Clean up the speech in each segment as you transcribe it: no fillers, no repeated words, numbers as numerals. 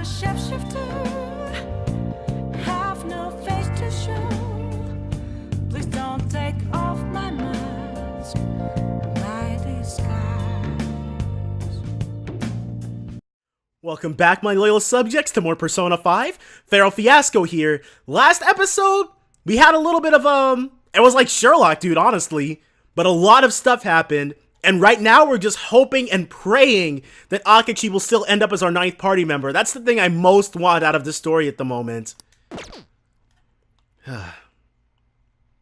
shapeshifter, have no face to show. Please don't take off my mask, my disguise. Welcome back, my loyal subjects, to more Persona 5. Feral Fiasco here. Last episode, we had a little bit of, it was like Sherlock, dude, honestly. But a lot of stuff happened, and right now we're just hoping and praying that Akechi will still end up as our 9th party member. That's the thing I most want out of this story at the moment.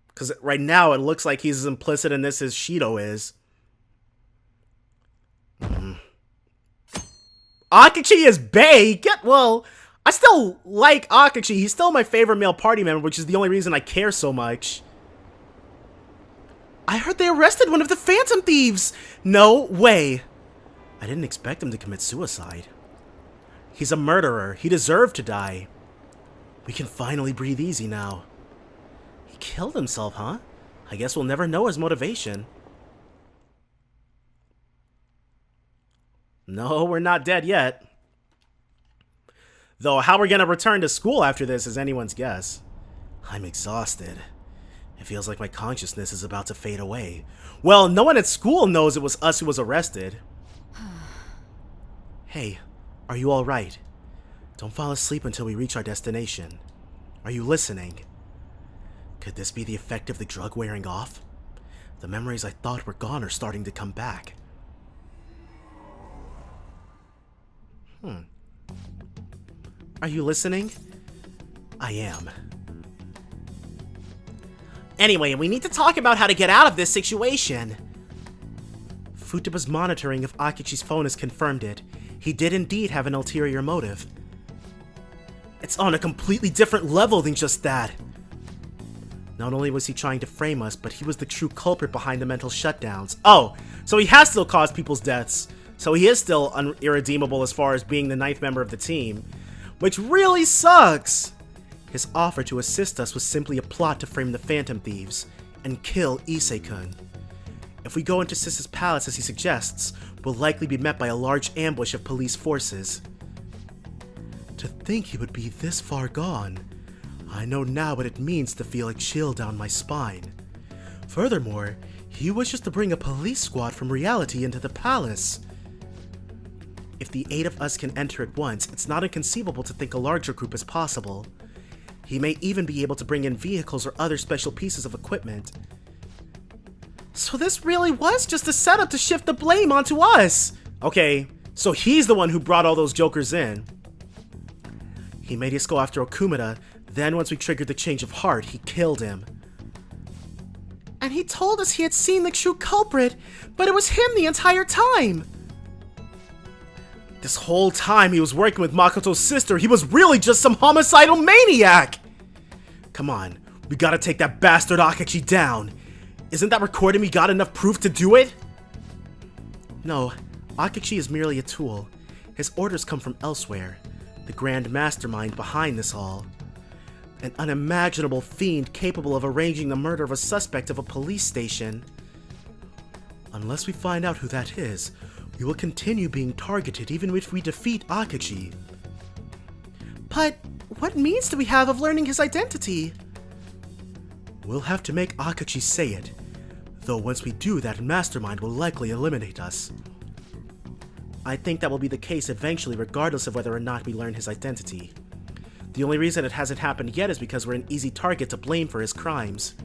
Because right now it looks like he's as implicit in this as Shido is. Akechi is bae? Well, I still like Akechi. He's still my favorite male party member, which is the only reason I care so much. I heard they arrested one of the Phantom Thieves! No way! I didn't expect him to commit suicide. He's a murderer. He deserved to die. We can finally breathe easy now. He killed himself, huh? I guess we'll never know his motivation. No, we're not dead yet. Though how we're gonna return to school after this is anyone's guess. I'm exhausted. It feels like my consciousness is about to fade away. Well, no one at school knows it was us who was arrested. Hey, are you alright? Don't fall asleep until we reach our destination. Are you listening? Could this be the effect of the drug wearing off? The memories I thought were gone are starting to come back. Are you listening? I am. Anyway, we need to talk about how to get out of this situation. Futaba's monitoring of Akechi's phone has confirmed it. He did indeed have an ulterior motive. It's on a completely different level than just that. Not only was he trying to frame us, but he was the true culprit behind the mental shutdowns. Oh, so he has still caused people's deaths. So he is still irredeemable as far as being the 9th member of the team. Which really sucks! His offer to assist us was simply a plot to frame the Phantom Thieves and kill Issei-kun. If we go into Sis's palace as he suggests, we'll likely be met by a large ambush of police forces. To think he would be this far gone. I know now what it means to feel a chill down my spine. Furthermore, he wishes to bring a police squad from reality into the palace. If the 8 of us can enter at once, it's not inconceivable to think a larger group is possible. He may even be able to bring in vehicles or other special pieces of equipment. So this really was just a setup to shift the blame onto us! Okay, so he's the one who brought all those jokers in. He made us go after Okumura, then once we triggered the change of heart, he killed him. And he told us he had seen the true culprit, but it was him the entire time! This whole time he was working with Makoto's sister, he was really just some homicidal maniac! Come on, we gotta take that bastard Akechi down. Isn't that recording we got enough proof to do it? No, Akechi is merely a tool. His orders come from elsewhere. The grand mastermind behind this all. An unimaginable fiend capable of arranging the murder of a suspect of a police station. Unless we find out who that is, we will continue being targeted even if we defeat Akechi. But what means do we have of learning his identity? We'll have to make Akechi say it. Though once we do that, Mastermind will likely eliminate us. I think that will be the case eventually regardless of whether or not we learn his identity. The only reason it hasn't happened yet is because we're an easy target to blame for his crimes.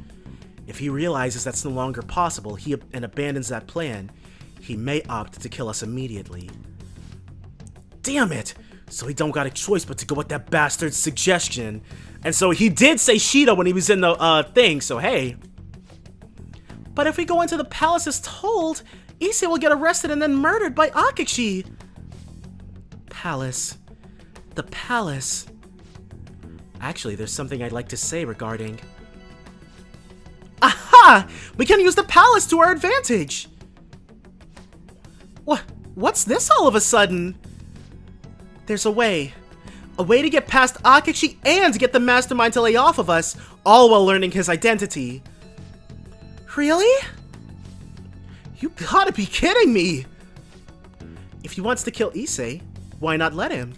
If he realizes that's no longer possible and abandons that plan, he may opt to kill us immediately. Damn it! So he don't got a choice but to go with that bastard's suggestion. And so he did say Shido when he was in the thing, so hey. But if we go into the palace as told, Issei will get arrested and then murdered by Akechi. Palace. The palace. Actually, there's something I'd like to say regarding... Aha! We can use the palace to our advantage! What's this all of a sudden? There's a way. A way to get past Akechi and get the mastermind to lay off of us, all while learning his identity. Really? You gotta be kidding me! If he wants to kill Issei, why not let him?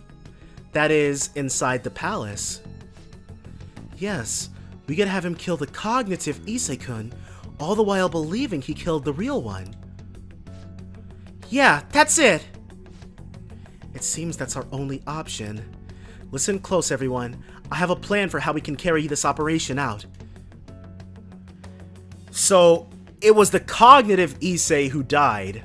That is, inside the palace. Yes, we could have him kill the cognitive Issei-kun, all the while believing he killed the real one. Yeah, that's it! It seems that's our only option. Listen close, everyone. I have a plan for how we can carry this operation out. So, it was the cognitive Issei who died.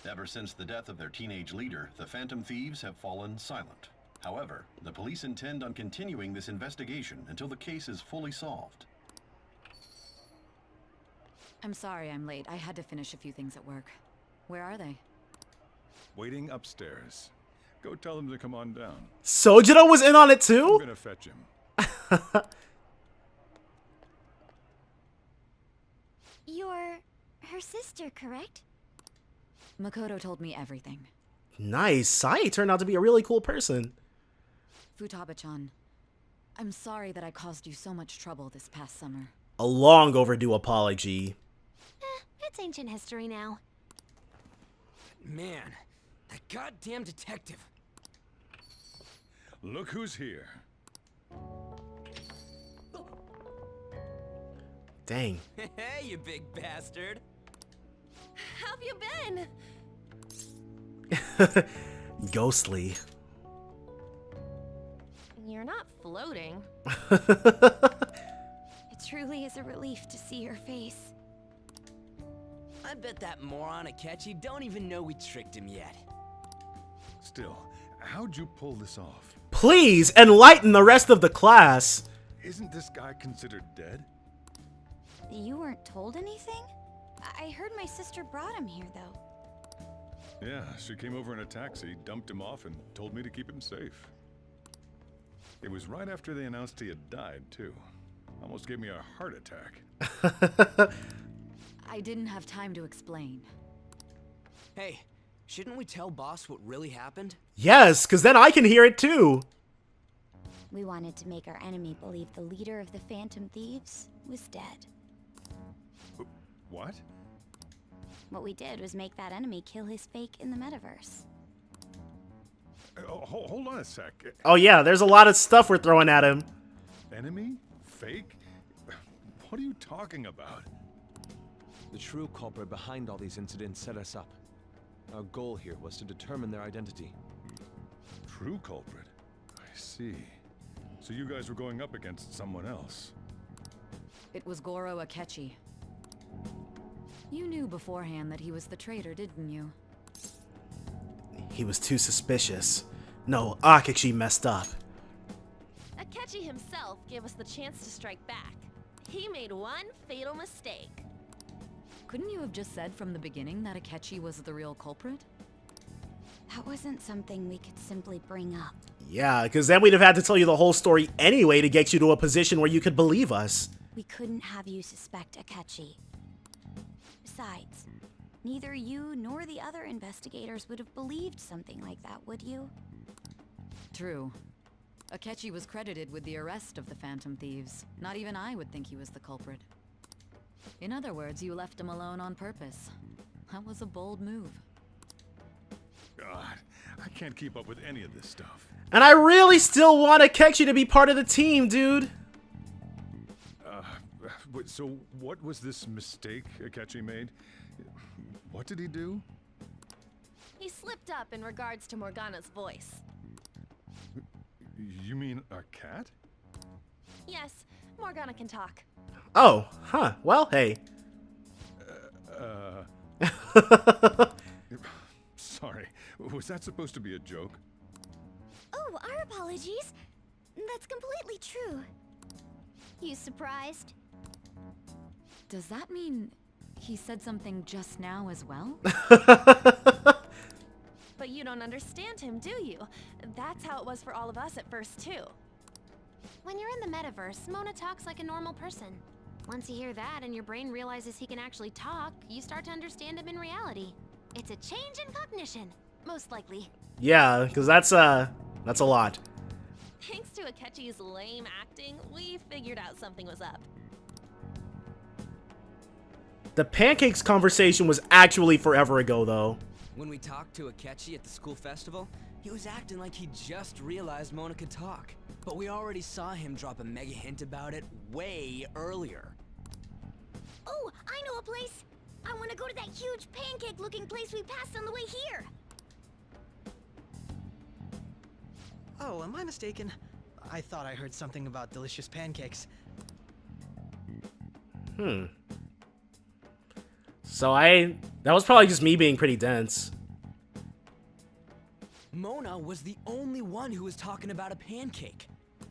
Ever since the death of their teenage leader, the Phantom Thieves have fallen silent. However, the police intend on continuing this investigation until the case is fully solved. I'm sorry I'm late. I had to finish a few things at work. Where are they? Waiting upstairs. Go tell them to come on down. Sojiro was in on it I'm too? gonna fetch him. You're her sister, correct? Makoto told me everything. Nice. Sae turned out to be a really cool person. Futaba-chan, I'm sorry that I caused you so much trouble this past summer. A long overdue apology. It's ancient history now. Man, that goddamn detective. Look who's here. Dang. Hey, you big bastard. How have you been? Ghostly. You're not floating. It truly is a relief to see your face. I bet that moron Akechi don't even know we tricked him yet. Still, how'd you pull this off? Please enlighten the rest of the class. Isn't this guy considered dead? You weren't told anything? I heard my sister brought him here, though. Yeah, she came over in a taxi, dumped him off, and told me to keep him safe. It was right after they announced he had died, too. Almost gave me a heart attack. I didn't have time to explain. Hey, shouldn't we tell boss what really happened? Yes, because then I can hear it too. We wanted to make our enemy believe the leader of the Phantom Thieves was dead. What? What we did was make that enemy kill his fake in the metaverse. Hold on a sec. Oh yeah, there's a lot of stuff we're throwing at him. Enemy? Fake? What are you talking about? The true culprit behind all these incidents set us up. Our goal here was to determine their identity. True culprit? I see. So you guys were going up against someone else. It was Goro Akechi. You knew beforehand that he was the traitor, didn't you? He was too suspicious. No, Akechi messed up. Akechi himself gave us the chance to strike back. He made one fatal mistake. Couldn't you have just said from the beginning that Akechi was the real culprit? That wasn't something we could simply bring up. Yeah, because then we'd have had to tell you the whole story anyway to get you to a position where you could believe us. We couldn't have you suspect Akechi. Besides, neither you nor the other investigators would have believed something like that, would you? True. Akechi was credited with the arrest of the Phantom Thieves. Not even I would think he was the culprit. In other words, you left him alone on purpose. That was a bold move. God, I can't keep up with any of this stuff. And I really still want Akechi to be part of the team, dude. So what was this mistake Akechi made? What did he do? He slipped up in regards to Morgana's voice. You mean a cat? Yes, Morgana can talk. Oh, huh. Well, hey. Sorry, was that supposed to be a joke? Oh, our apologies. That's completely true. You surprised? Does that mean he said something just now as well? But you don't understand him, do you? That's how it was for all of us at first, too. When you're in the metaverse, Mona talks like a normal person. Once you hear that and your brain realizes he can actually talk, you start to understand him in reality. It's a change in cognition, most likely. Yeah, because that's a lot. Thanks to Akechi's lame acting, we figured out something was up. The pancakes conversation was actually forever ago, though. When we talked to Akechi at the school festival, he was acting like he just realized Mona could talk. But we already saw him drop a mega hint about it way earlier. Oh, I know a place! I want to go to that huge pancake-looking place we passed on the way here! Oh, am I mistaken? I thought I heard something about delicious pancakes. So that was probably just me being pretty dense. Mona was the only one who was talking about a pancake.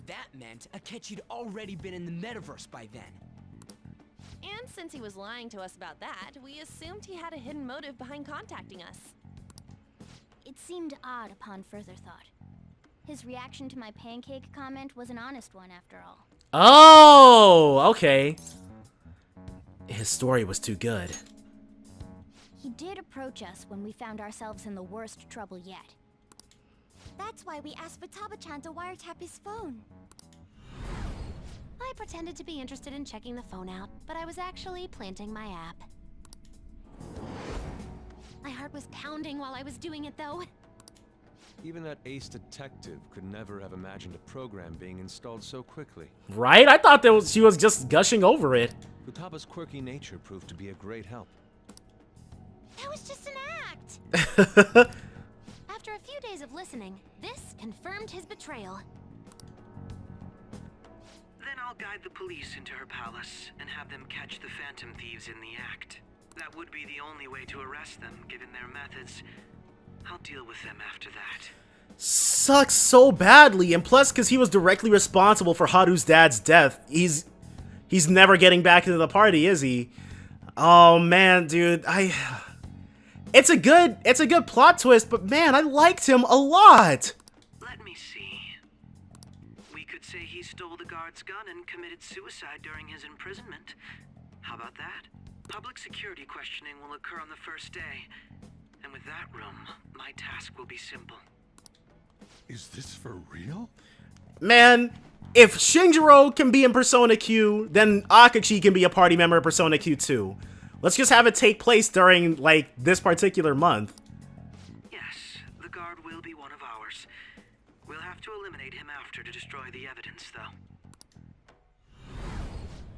That meant Akechi'd already been in the metaverse by then. And since he was lying to us about that, we assumed he had a hidden motive behind contacting us. It seemed odd upon further thought. His reaction to my pancake comment was an honest one after all. Oh, okay. His story was too good. He did approach us when we found ourselves in the worst trouble yet. That's why we asked Futaba-chan to wiretap his phone. I pretended to be interested in checking the phone out, but I was actually planting my app. My heart was pounding while I was doing it, though. Even that ace detective could never have imagined a program being installed so quickly. Right? I thought she was just gushing over it. Futaba's quirky nature proved to be a great help. That was just an act! After a few days of listening, this confirmed his betrayal. Then I'll guide the police into her palace and have them catch the Phantom Thieves in the act. That would be the only way to arrest them, given their methods. I'll deal with them after that. Sucks so badly, and plus because he was directly responsible for Haru's dad's death, he's never getting back into the party, is he? Oh man, dude, it's a good plot twist, but man, I liked him a lot. Let me see. We could say he stole the guard's gun and committed suicide during his imprisonment. How about that? Public security questioning will occur on the first day. And with that room, my task will be simple. Is this for real? Man, if Shinjiro can be in Persona Q, then Akachi can be a party member of Persona Q too. Let's just have it take place during, like, this particular month. Yes, the guard will be one of ours. We'll have to eliminate him after to destroy the evidence, though.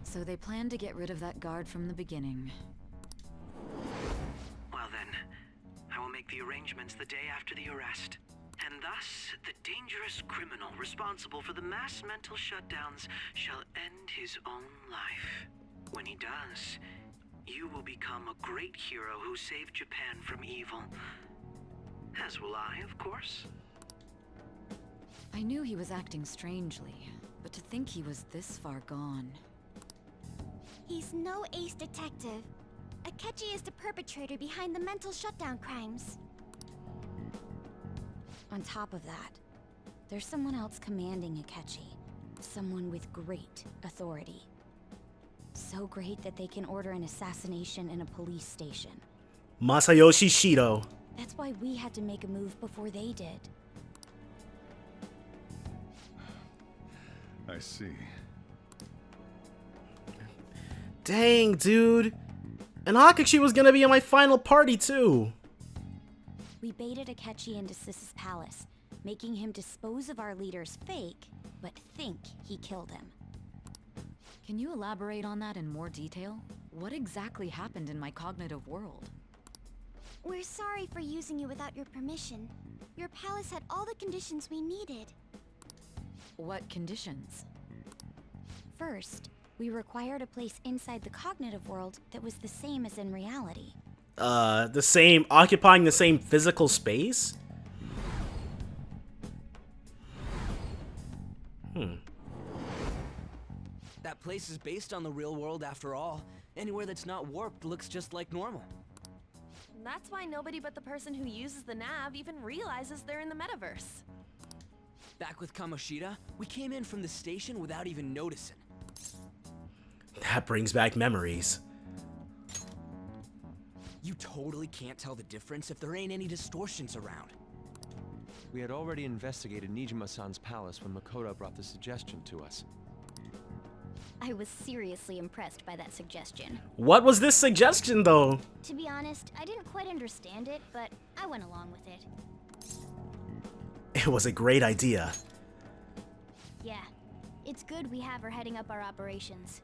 So they planned to get rid of that guard from the beginning. Well then, I will make the arrangements the day after the arrest. And thus, the dangerous criminal responsible for the mass mental shutdowns shall end his own life. When he does, you will become a great hero who saved Japan from evil. As will I, of course. I knew he was acting strangely, but to think he was this far gone. He's no ace detective. Akechi is the perpetrator behind the mental shutdown crimes. On top of that, there's someone else commanding Akechi. Someone with great authority. So great that they can order an assassination in a police station. Masayoshi Shido. That's why we had to make a move before they did. I see. Dang, dude. And Akachi was gonna be in my final party too. We baited Akechi into Sis's palace, making him dispose of our leader's fake, but think he killed him. Can you elaborate on that in more detail? What exactly happened in my cognitive world? We're sorry for using you without your permission. Your palace had all the conditions we needed. What conditions? First, we required a place inside the cognitive world that was the same as in reality. Occupying the same physical space? That place is based on the real world after all. Anywhere that's not warped looks just like normal. That's why nobody but the person who uses the nav even realizes they're in the metaverse. Back with Kamoshida, we came in from the station without even noticing. That brings back memories. You totally can't tell the difference if there ain't any distortions around. We had already investigated Niijima-san's palace when Makoto brought the suggestion to us. I was seriously impressed by that suggestion. What was this suggestion, though? To be honest, I didn't quite understand it, but I went along with it. It was a great idea. Yeah, it's good we have her heading up our operations.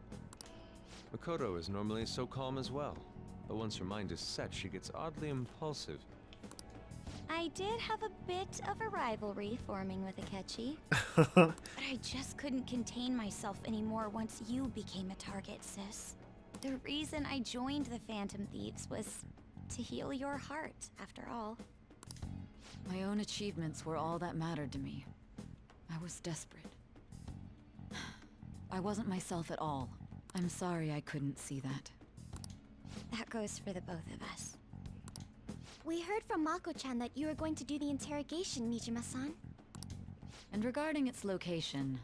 Makoto is normally so calm as well, but once her mind is set, she gets oddly impulsive. I did have a bit of a rivalry forming with Akechi, but I just couldn't contain myself anymore once you became a target, sis. The reason I joined the Phantom Thieves was to heal your heart, after all. My own achievements were all that mattered to me. I was desperate. I wasn't myself at all. I'm sorry I couldn't see that. That goes for the both of us. We heard from Mako-chan that you were going to do the interrogation, Niijima-san. And regarding its location,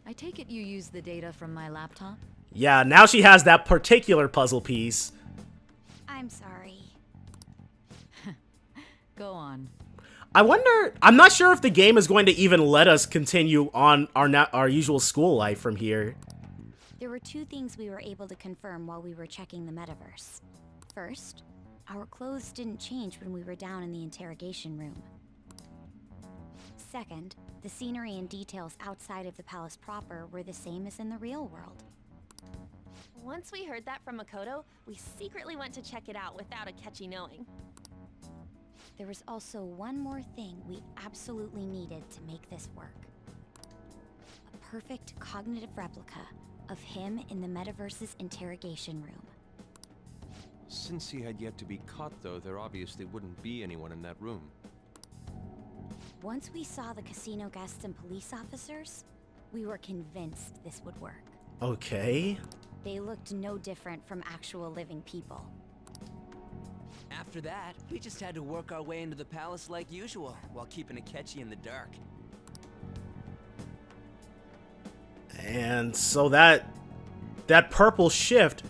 I take it you used the data from my laptop? Yeah, now she has that particular puzzle piece. I'm sorry. Go on. I wonder, I'm not sure if the game is going to even let us continue on our usual school life from here. There were two things we were able to confirm while we were checking the metaverse. First, our clothes didn't change when we were down in the interrogation room. Second, the scenery and details outside of the palace proper were the same as in the real world. Once we heard that from Makoto, we secretly went to check it out without Akechi knowing. There was also one more thing we absolutely needed to make this work. A perfect cognitive replica of him in the metaverse's interrogation room. Since he had yet to be caught, though, there obviously wouldn't be anyone in that room. Once we saw the casino guests and police officers, we were convinced this would work. Okay. They looked no different from actual living people. After that, we just had to work our way into the palace like usual, while keeping Akechi in the dark. And so that purple shift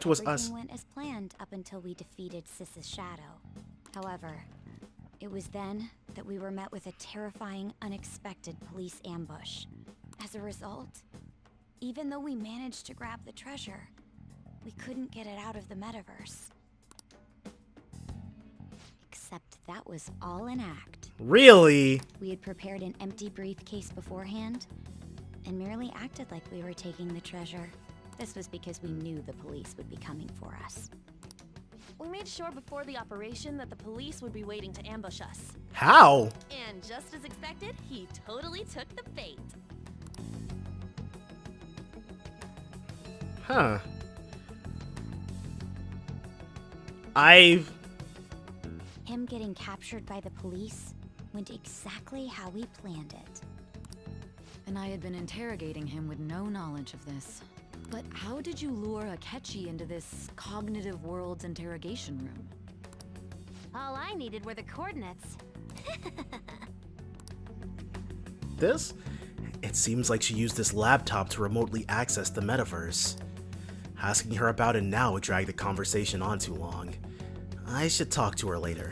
was us. Everything went as planned up until we defeated Sis's shadow. However, it was then that we were met with a terrifying, unexpected police ambush. As a result, even though we managed to grab the treasure, we couldn't get it out of the metaverse. Except that was all an act. Really? We had prepared an empty briefcase beforehand and merely acted like we were taking the treasure. This was because we knew the police would be coming for us. We made sure before the operation that the police would be waiting to ambush us. How? And just as expected, he totally took the bait. Huh. Him getting captured by the police went exactly how we planned it. And I had been interrogating him with no knowledge of this. But how did you lure Akechi into this cognitive world's interrogation room? All I needed were the coordinates. This? It seems like she used this laptop to remotely access the metaverse. Asking her about it now would drag the conversation on too long. I should talk to her later.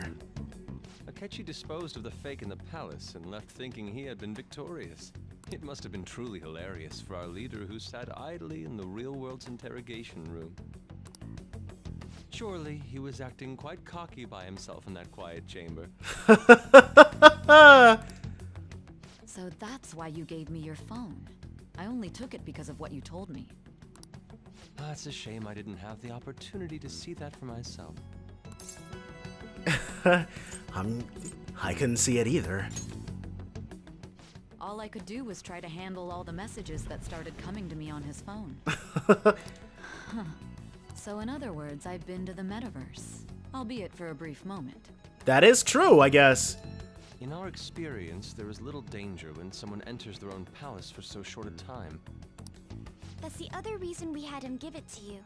Akechi disposed of the fake in the palace and left thinking he had been victorious. It must have been truly hilarious for our leader who sat idly in the real world's interrogation room. Surely he was acting quite cocky by himself in that quiet chamber. So that's why you gave me your phone. I only took it because of what you told me. It's a shame I didn't have the opportunity to see that for myself. I couldn't see it either. All I could do was try to handle all the messages that started coming to me on his phone. Huh. So in other words, I've been to the metaverse, albeit for a brief moment. That is true, I guess. In our experience, there is little danger when someone enters their own palace for so short a time. That's the other reason we had him give it to you.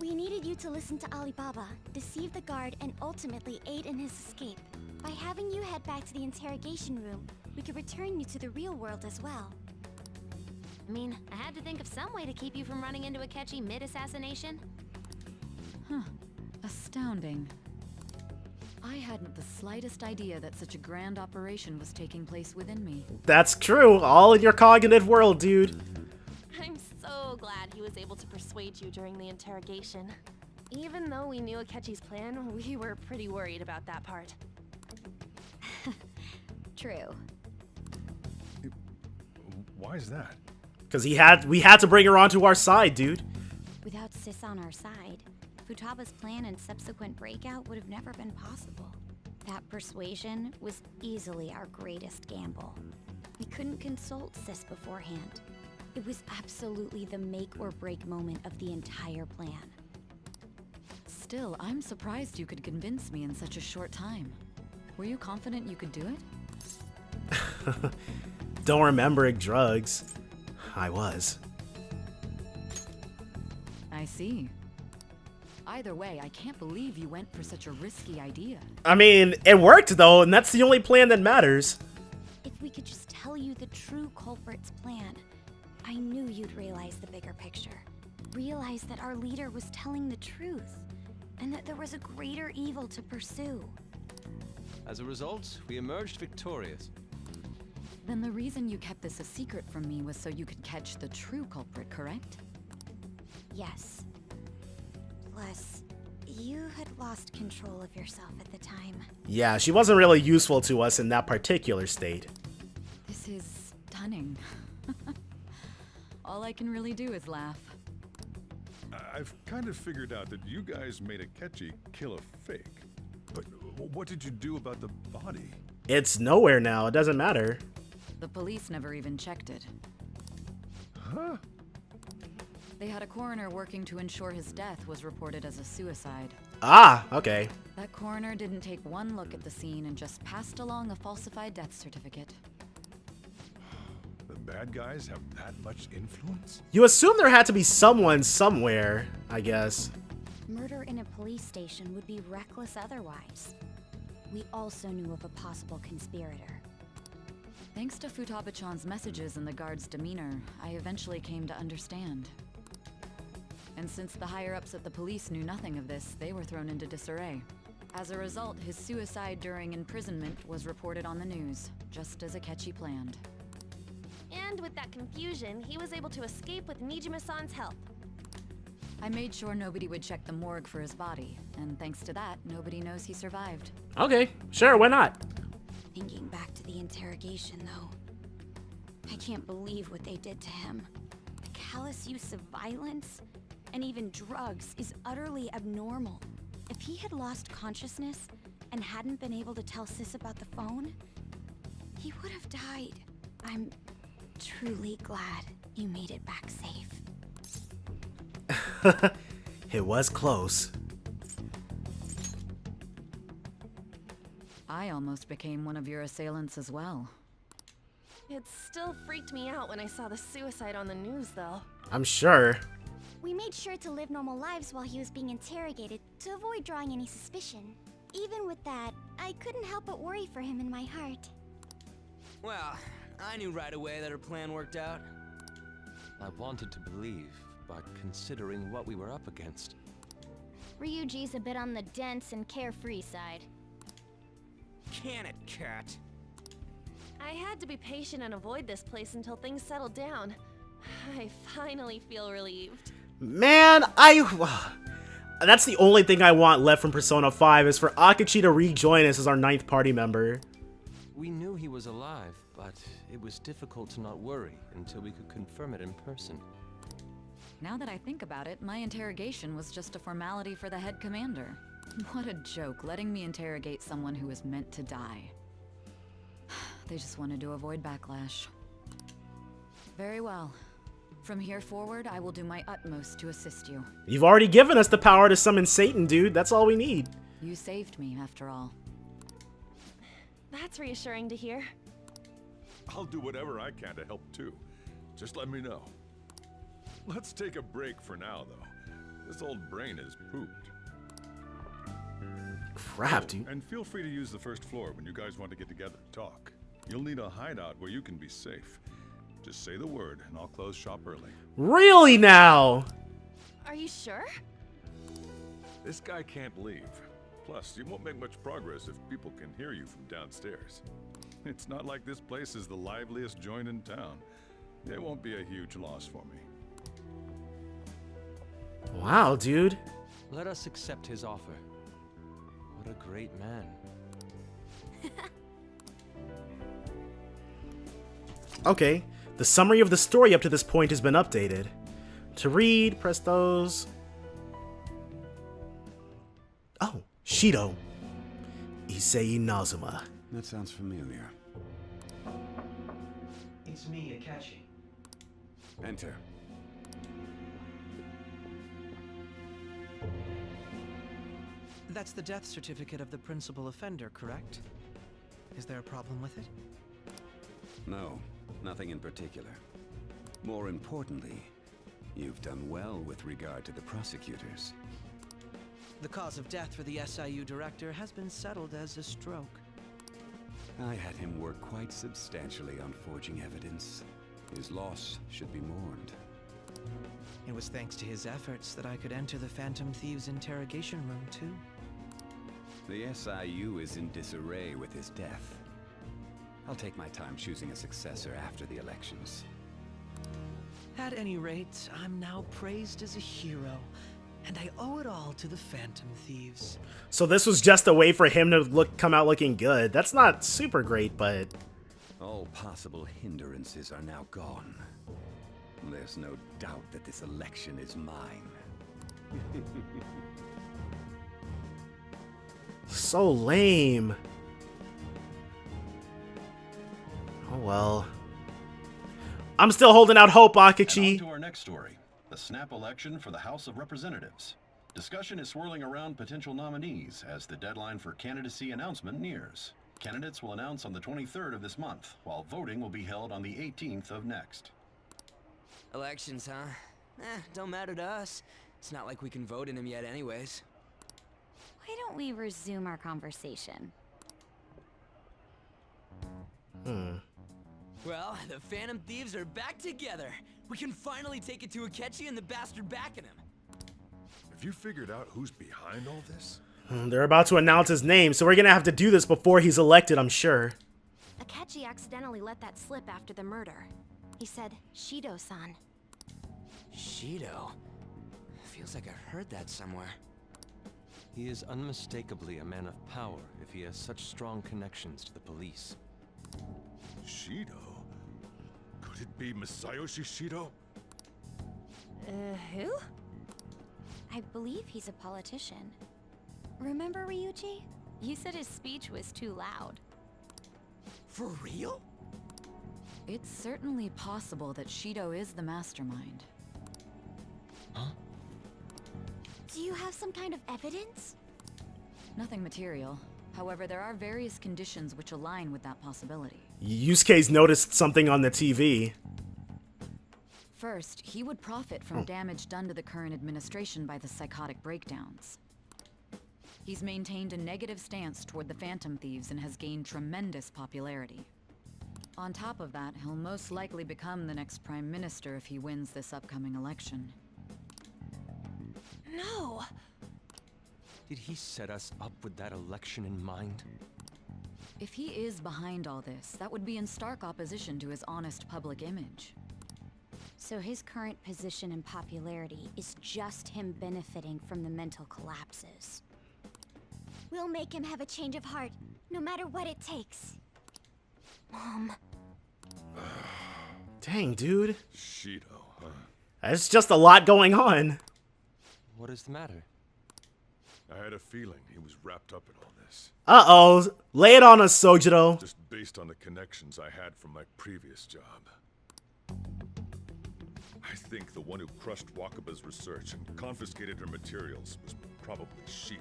We needed you to listen to Alibaba, deceive the guard, and ultimately aid in his escape. By having you head back to the interrogation room, we could return you to the real world as well. I mean, I had to think of some way to keep you from running into Akechi mid-assassination. Huh. Astounding. I hadn't the slightest idea that such a grand operation was taking place within me. That's true. All in your cognitive world, dude. I'm so glad he was able to persuade you during the interrogation. Even though we knew Akechi's plan, we were pretty worried about that part. True. Why is that? Because we had to bring her onto our side, dude. Without Sis on our side, Futaba's plan and subsequent breakout would have never been possible. That persuasion was easily our greatest gamble. We couldn't consult Sis beforehand. It was absolutely the make or break moment of the entire plan. Still, I'm surprised you could convince me in such a short time. Were you confident you could do it? Don't remember drugs. I was. I see. Either way, I can't believe you went for such a risky idea. I mean, it worked though, and that's the only plan that matters. If we could just tell you the true culprit's plan, I knew you'd realize the bigger picture. Realize that our leader was telling the truth, and that there was a greater evil to pursue. As a result, we emerged victorious. Then the reason you kept this a secret from me was so you could catch the true culprit, correct? Yes. Plus, you had lost control of yourself at the time. Yeah, she wasn't really useful to us in that particular state. This is stunning. All I can really do is laugh. I've kind of figured out that you guys made Akechi kill a fake. But what did you do about the body? It's nowhere now. It doesn't matter. The police never even checked it. Huh? They had a coroner working to ensure his death was reported as a suicide. Ah, okay. That coroner didn't take one look at the scene and just passed along a falsified death certificate. The bad guys have that much influence? You assume there had to be someone somewhere, I guess. Murder in a police station would be reckless otherwise. We also knew of a possible conspirator. Thanks to Futaba-chan's messages and the guard's demeanor, I eventually came to understand. And since the higher-ups at the police knew nothing of this, they were thrown into disarray. As a result, his suicide during imprisonment was reported on the news, just as Akechi planned. And with that confusion, he was able to escape with Niijima-san's help. I made sure nobody would check the morgue for his body, and thanks to that, nobody knows he survived. Okay, sure, why not? Thinking back to the interrogation, though, I can't believe what they did to him. The callous use of violence, and even drugs, is utterly abnormal. If he had lost consciousness and hadn't been able to tell Sis about the phone, he would have died. I'm truly glad you made it back safe. It was close. I almost became one of your assailants as well. It still freaked me out when I saw the suicide on the news, though. I'm sure. We made sure to live normal lives while he was being interrogated to avoid drawing any suspicion. Even with that, I couldn't help but worry for him in my heart. Well, I knew right away that her plan worked out. I wanted to believe, but considering what we were up against. Ryuji's a bit on the dense and carefree side. Can it, cat? I had to be patient and avoid this place until things settled down. I finally feel relieved. Man, that's the only thing I want left from Persona 5 is for Akechi to rejoin us as our 9th party member. We knew he was alive, but it was difficult to not worry until we could confirm it in person. Now that I think about it, my interrogation was just a formality for the head commander. What a joke, letting me interrogate someone who was meant to die. They just wanted to avoid backlash. Very well. From here forward, I will do my utmost to assist you. You've already given us the power to summon Satan, dude. That's all we need. You saved me, after all. That's reassuring to hear. I'll do whatever I can to help too. Just let me know. Let's take a break for now, though. This old brain is pooped. Crap, dude. And feel free to use the first floor when you guys want to get together and talk. You'll need a hideout where you can be safe. Just say the word, and I'll close shop early. Really now? Are you sure? This guy can't leave. Plus, you won't make much progress if people can hear you from downstairs. It's not like this place is the liveliest joint in town. It won't be a huge loss for me. Wow, dude. Let us accept his offer. What a great man. Okay, the summary of the story up to this point has been updated. To read, press those. Oh, Shido. Sae Niijima. That sounds familiar. It's me, Akechi. Enter. That's the death certificate of the principal offender, correct? Is there a problem with it? No, nothing in particular. More importantly, you've done well with regard to the prosecutors. The cause of death for the SIU director has been settled as a stroke. I had him work quite substantially on forging evidence. His loss should be mourned. It was thanks to his efforts that I could enter the Phantom Thieves' interrogation room, too. The SIU is in disarray with his death. I'll take my time choosing a successor after the elections. At any rate, I'm now praised as a hero, and I owe it all to the Phantom Thieves. So this was just a way for him to come out looking good. That's not super great, but... All possible hindrances are now gone. There's no doubt that this election is mine. So lame. Oh well. I'm still holding out hope, Akechi. And on to our next story. The snap election for the House of Representatives. Discussion is swirling around potential nominees as the deadline for candidacy announcement nears. Candidates will announce on the 23rd of this month, while voting will be held on the 18th of next. Elections, huh? Don't matter to us. It's not like we can vote in them yet anyways. Why don't we resume our conversation? Well, the Phantom Thieves are back together. We can finally take it to Akechi and the bastard backing him. Have you figured out who's behind all this? They're about to announce his name, so we're gonna have to do this before he's elected, I'm sure. Akechi accidentally let that slip after the murder. He said, Shido-san. Shido? Feels like I've heard that somewhere. He is unmistakably a man of power if he has such strong connections to the police. Shido? Could it be Masayoshi Shido? Who? I believe he's a politician. Remember, Ryuji? You said his speech was too loud. For real? It's certainly possible that Shido is the mastermind. Huh? Do you have some kind of evidence? Nothing material. However, there are various conditions which align with that possibility. Yusuke's noticed something on the TV. First, he would profit from damage done to the current administration by the psychotic breakdowns. He's maintained a negative stance toward the Phantom Thieves and has gained tremendous popularity. On top of that, he'll most likely become the next Prime Minister if he wins this upcoming election. No! Did he set us up with that election in mind? If he is behind all this, that would be in stark opposition to his honest public image. So his current position and popularity is just him benefiting from the mental collapses. We'll make him have a change of heart, no matter what it takes. Mom. Dang, dude. Shido, huh? There's just a lot going on. What is the matter? I had a feeling he was wrapped up in all this. Uh-oh. Lay it on us, Sojiro. Just based on the connections I had from my previous job. I think the one who crushed Wakaba's research and confiscated her materials was probably Shido.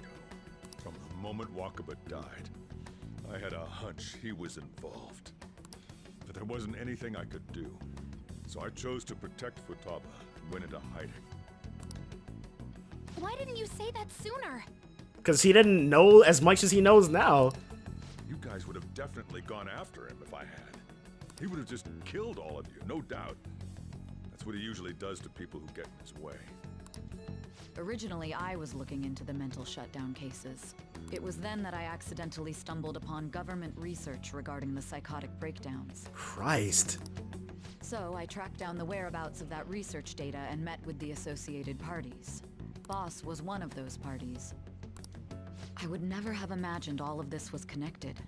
From the moment Wakaba died, I had a hunch he was involved. But there wasn't anything I could do. So I chose to protect Futaba and went into hiding. Why didn't you say that sooner? Because he didn't know as much as he knows now. You guys would have definitely gone after him if I had. He would have just killed all of you, no doubt. That's what he usually does to people who get in his way. Originally, I was looking into the mental shutdown cases. It was then that I accidentally stumbled upon government research regarding the psychotic breakdowns. Christ. So I tracked down the whereabouts of that research data and met with the associated parties. boss was one of those parties. I would never have imagined all of this was connected.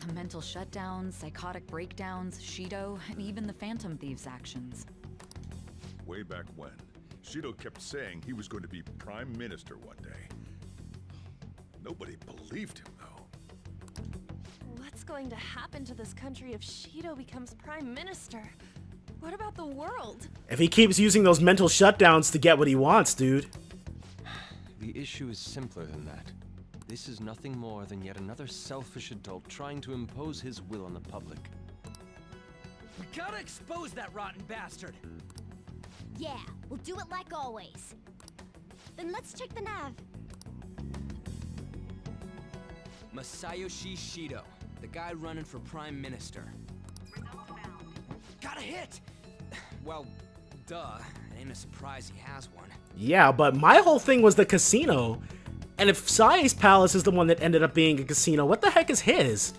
The mental shutdowns, psychotic breakdowns, Shido, and even the Phantom Thieves' actions. Way back when, Shido kept saying he was going to be Prime Minister one day. Nobody believed him, though. What's going to happen to this country if Shido becomes Prime Minister? What about the world? If he keeps using those mental shutdowns to get what he wants, dude. The issue is simpler than that. This is nothing more than yet another selfish adult trying to impose his will on the public. We gotta expose that rotten bastard! Yeah, we'll do it like always. Then let's check the nav. Masayoshi Shido, the guy running for Prime Minister. Got a hit! Well, duh. It ain't a surprise he has one. Yeah, but my whole thing was the casino. And if Sae's palace is the one that ended up being a casino, what the heck is his?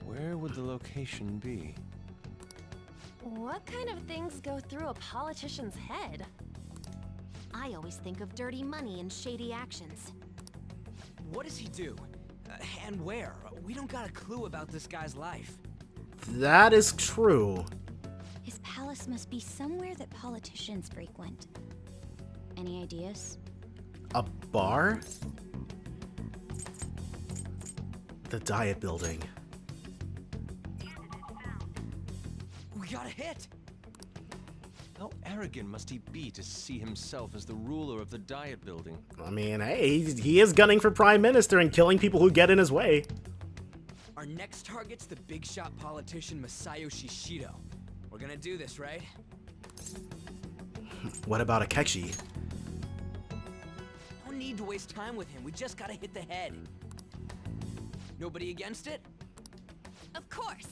Where would the location be? What kind of things go through a politician's head? I always think of dirty money and shady actions. What does he do? And where? We don't got a clue about this guy's life. That is true. His palace must be somewhere that politicians frequent. Any ideas? A bar? The Diet Building. We got a hit! How arrogant must he be to see himself as the ruler of the Diet Building? I mean, hey, he is gunning for Prime Minister and killing people who get in his way. Our next target's the big shot politician Masayoshi Shido. We're gonna do this, right? What about Akechi? No need to waste time with him. We just gotta hit the head. Nobody against it? Of course!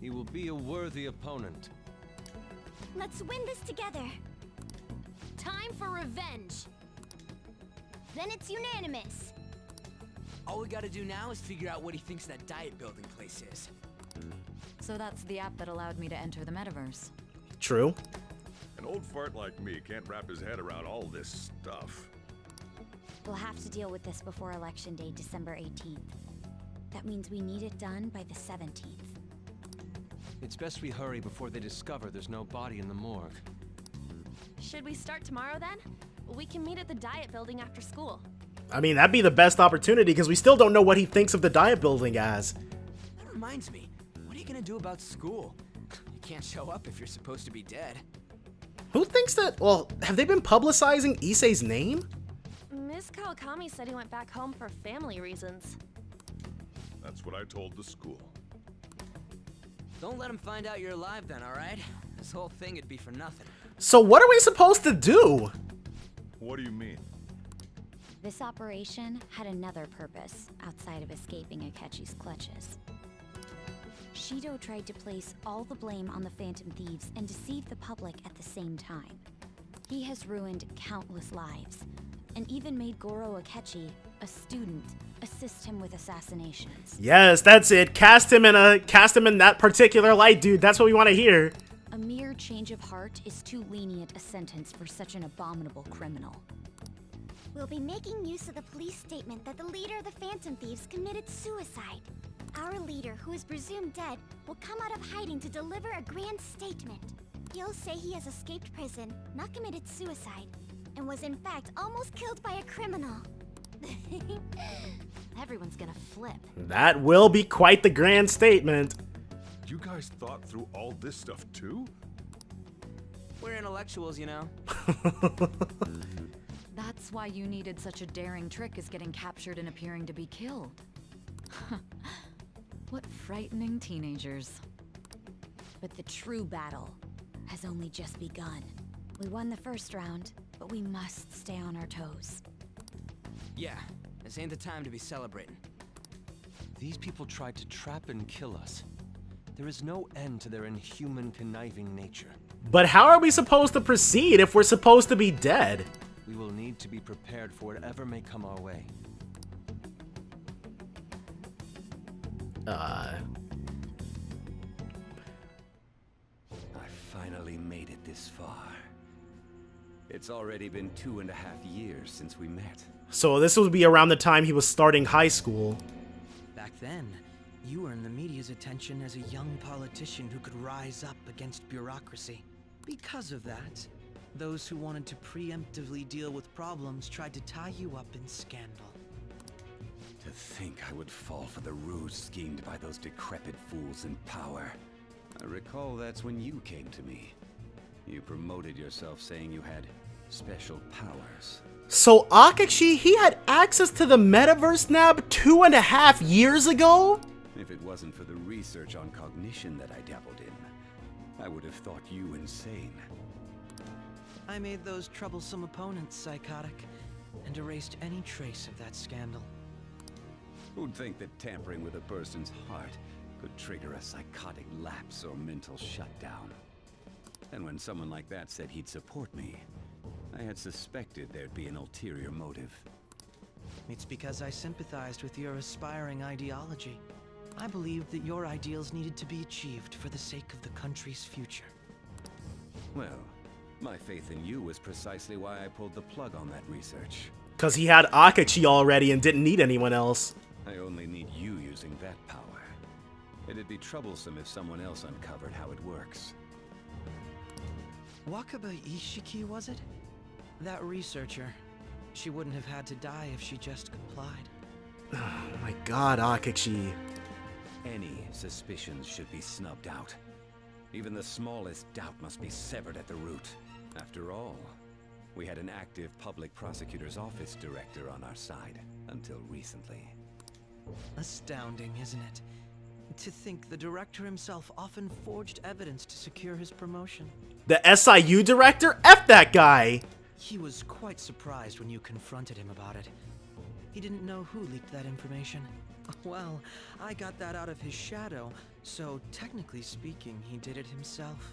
He will be a worthy opponent. Let's win this together. Time for revenge! Then it's unanimous. All we gotta do now is figure out what he thinks that Diet Building place is. So that's the app that allowed me to enter the metaverse. True. An old fart like me can't wrap his head around all this stuff. We'll have to deal with this before Election Day, December 18th. That means we need it done by the 17th. It's best we hurry before they discover there's no body in the morgue. Should we start tomorrow then? We can meet at the Diet Building after school. I mean, that'd be the best opportunity because we still don't know what he thinks of the Diet Building as. That reminds me, what are you gonna do about school? You can't show up if you're supposed to be dead. Who thinks that? Well, have they been publicizing Issei's name? Miss Kawakami said he went back home for family reasons. That's what I told the school. Don't let him find out you're alive then, alright? This whole thing would be for nothing. So what are we supposed to do? What do you mean? This operation had another purpose outside of escaping Akechi's clutches. Shido tried to place all the blame on the Phantom Thieves and deceive the public at the same time. He has ruined countless lives, and even made Goro Akechi, a student, assist him with assassinations. Yes, that's it. Cast him in that particular light, dude. That's what we want to hear. A mere change of heart is too lenient a sentence for such an abominable criminal. We'll be making use of the police statement that the leader of the Phantom Thieves committed suicide. Our leader, who is presumed dead, will come out of hiding to deliver a grand statement. He'll say he has escaped prison, not committed suicide, and was in fact almost killed by a criminal. Everyone's gonna flip. That will be quite the grand statement. You guys thought through all this stuff too? We're intellectuals, you know. That's why you needed such a daring trick as getting captured and appearing to be killed. What frightening teenagers. But the true battle has only just begun. We won the first round, but we must stay on our toes. Yeah, this ain't the time to be celebrating. These people tried to trap and kill us. There is no end to their inhuman, conniving nature. But how are we supposed to proceed if we're supposed to be dead? We will need to be prepared for whatever may come our way. I finally made it this far. It's already been 2.5 years since we met. So this would be around the time he was starting high school. Back then, you earned the media's attention as a young politician who could rise up against bureaucracy. Because of that, those who wanted to preemptively deal with problems tried to tie you up in scandal. To think I would fall for the ruse schemed by those decrepit fools in power. I recall that's when you came to me. You promoted yourself saying you had special powers. So Akechi, he had access to the metaverse nab 2.5 years ago? If it wasn't for the research on cognition that I dabbled in, I would have thought you insane. I made those troublesome opponents psychotic, and erased any trace of that scandal. Who'd think that tampering with a person's heart could trigger a psychotic lapse or mental shutdown? And when someone like that said he'd support me, I had suspected there'd be an ulterior motive. It's because I sympathized with your aspiring ideology. I believed that your ideals needed to be achieved for the sake of the country's future. Well, my faith in you was precisely why I pulled the plug on that research. Because he had Akechi already and didn't need anyone else. I only need you using that power. It'd be troublesome if someone else uncovered how it works. Wakaba Ishiki, was it? That researcher. She wouldn't have had to die if she just complied. Oh my god, Akechi. Any suspicions should be snubbed out. Even the smallest doubt must be severed at the root. After all, we had an active public prosecutor's office director on our side, until recently. Astounding, isn't it? To think the director himself often forged evidence to secure his promotion. The SIU director? F that guy! He was quite surprised when you confronted him about it. He didn't know who leaked that information. Well, I got that out of his shadow, so technically speaking, he did it himself.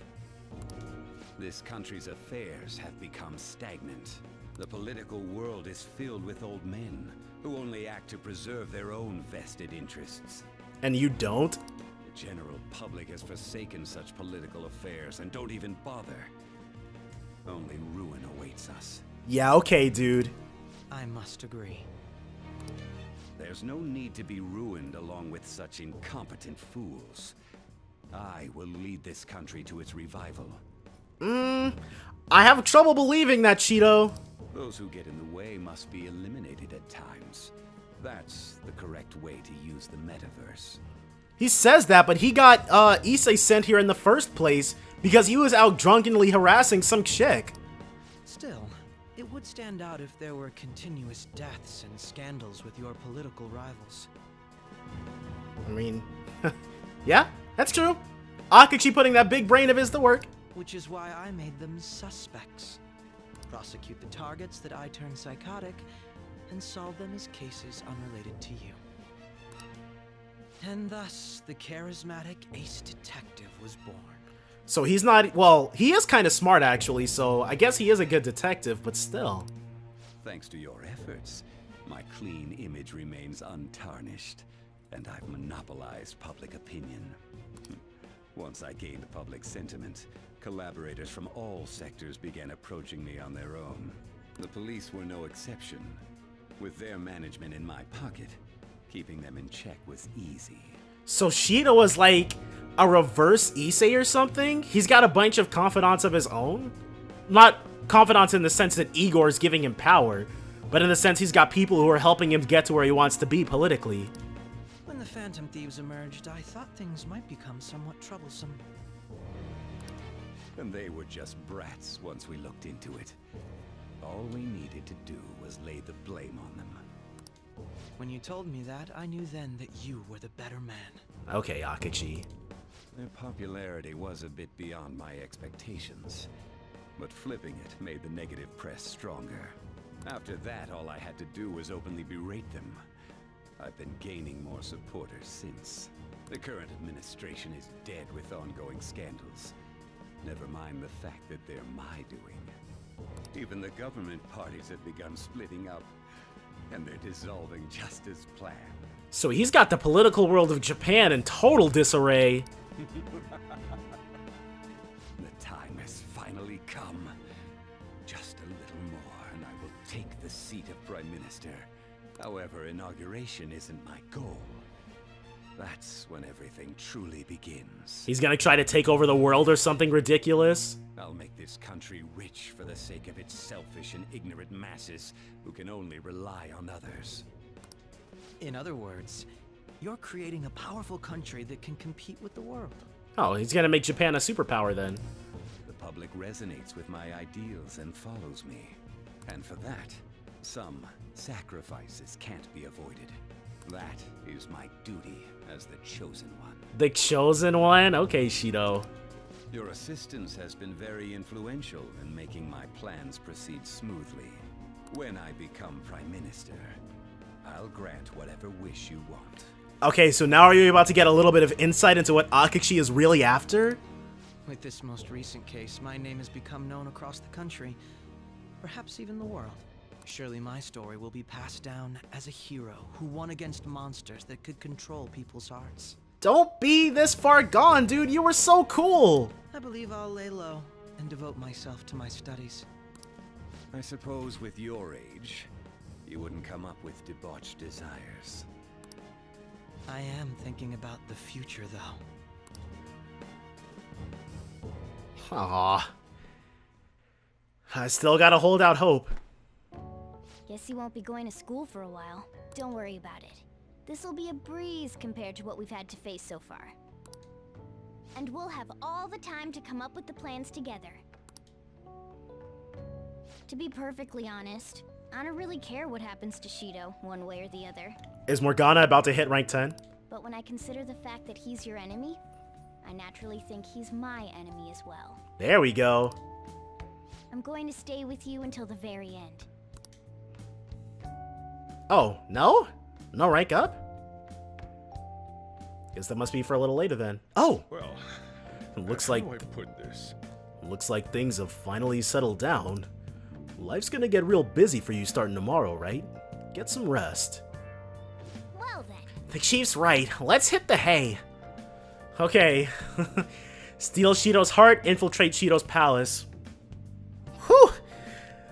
This country's affairs have become stagnant. The political world is filled with old men who only act to preserve their own vested interests. And you don't? The general public has forsaken such political affairs and don't even bother. Only ruin awaits us. Yeah, okay, dude. I must agree. There's no need to be ruined along with such incompetent fools. I will lead this country to its revival. I have trouble believing that, Cheeto. Those who get in the way must be eliminated at times. That's the correct way to use the metaverse. He says that, but he got Issei sent here in the first place because he was out drunkenly harassing some chick. Still, it would stand out if there were continuous deaths and scandals with your political rivals. I mean, yeah, that's true. Akechi putting that big brain of his to work. Which is why I made them suspects. Prosecute the targets that I turn psychotic, and solve them as cases unrelated to you. And thus, the charismatic ace detective was born. So he's not, well, he is kind of smart actually, so I guess he is a good detective, but still. Thanks to your efforts, my clean image remains untarnished, and I've monopolized public opinion. Once I gained public sentiment, collaborators from all sectors began approaching me on their own. The police were no exception. With their management in my pocket, keeping them in check was easy. So Shido was like a reverse Issei or something? He's got a bunch of confidants of his own? Not confidants in the sense that Igor's giving him power, but in the sense he's got people who are helping him get to where he wants to be politically. When the Phantom Thieves emerged, I thought things might become somewhat troublesome. And they were just brats once we looked into it. All we needed to do was lay the blame on them. When you told me that, I knew then that you were the better man. Okay, Akechi. Their popularity was a bit beyond my expectations, but flipping it made the negative press stronger. After that, all I had to do was openly berate them. I've been gaining more supporters since. The current administration is dead with ongoing scandals. Never mind the fact that they're my doing. Even the government parties have begun splitting up, and they're dissolving just as planned. So he's got the political world of Japan in total disarray. The time has finally come. Just a seat of Prime Minister. However, inauguration isn't my goal. That's when everything truly begins. He's gonna try to take over the world or something ridiculous? I'll make this country rich for the sake of its selfish and ignorant masses who can only rely on others. In other words, you're creating a powerful country that can compete with the world. Oh, he's gonna make Japan a superpower then. The public resonates with my ideals and follows me. And for that, some sacrifices can't be avoided. That is my duty as the Chosen One. The Chosen One? Okay, Shido. Your assistance has been very influential in making my plans proceed smoothly. When I become Prime Minister, I'll grant whatever wish you want. Okay, so now are you about to get a little bit of insight into what Akechi is really after? With this most recent case, my name has become known across the country, perhaps even the world. Surely my story will be passed down as a hero who won against monsters that could control people's hearts. Don't be this far gone, dude. You were so cool. I believe I'll lay low and devote myself to my studies. I suppose with your age, you wouldn't come up with debauched desires. I am thinking about the future, though. Aww. I still gotta hold out hope. Guess you won't be going to school for a while. Don't worry about it. This'll be a breeze compared to what we've had to face so far. And we'll have all the time to come up with the plans together. To be perfectly honest, I don't really care what happens to Shido, one way or the other. Is Morgana about to hit rank 10? But when I consider the fact that he's your enemy, I naturally think he's my enemy as well. There we go. I'm going to stay with you until the very end. Oh, no? No rank up? Guess that must be for a little later then. Oh! Well, looks how like... do I put this? Looks like things have finally settled down. Life's gonna get real busy for you starting tomorrow, right? Get some rest. Well then. The chief's right. Let's hit the hay. Okay. Steal Shido's heart, infiltrate Shido's palace. Whew!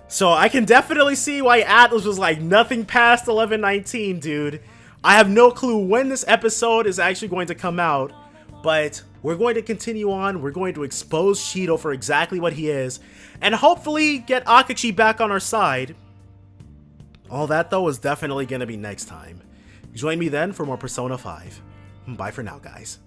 So I can definitely see why Atlas was like nothing past 11:19, dude. I have no clue when this episode is actually going to come out, but we're going to continue on. We're going to expose Shido for exactly what he is, and hopefully get Akechi back on our side. All that, though, is definitely going to be next time. Join me then for more Persona 5. Bye for now, guys.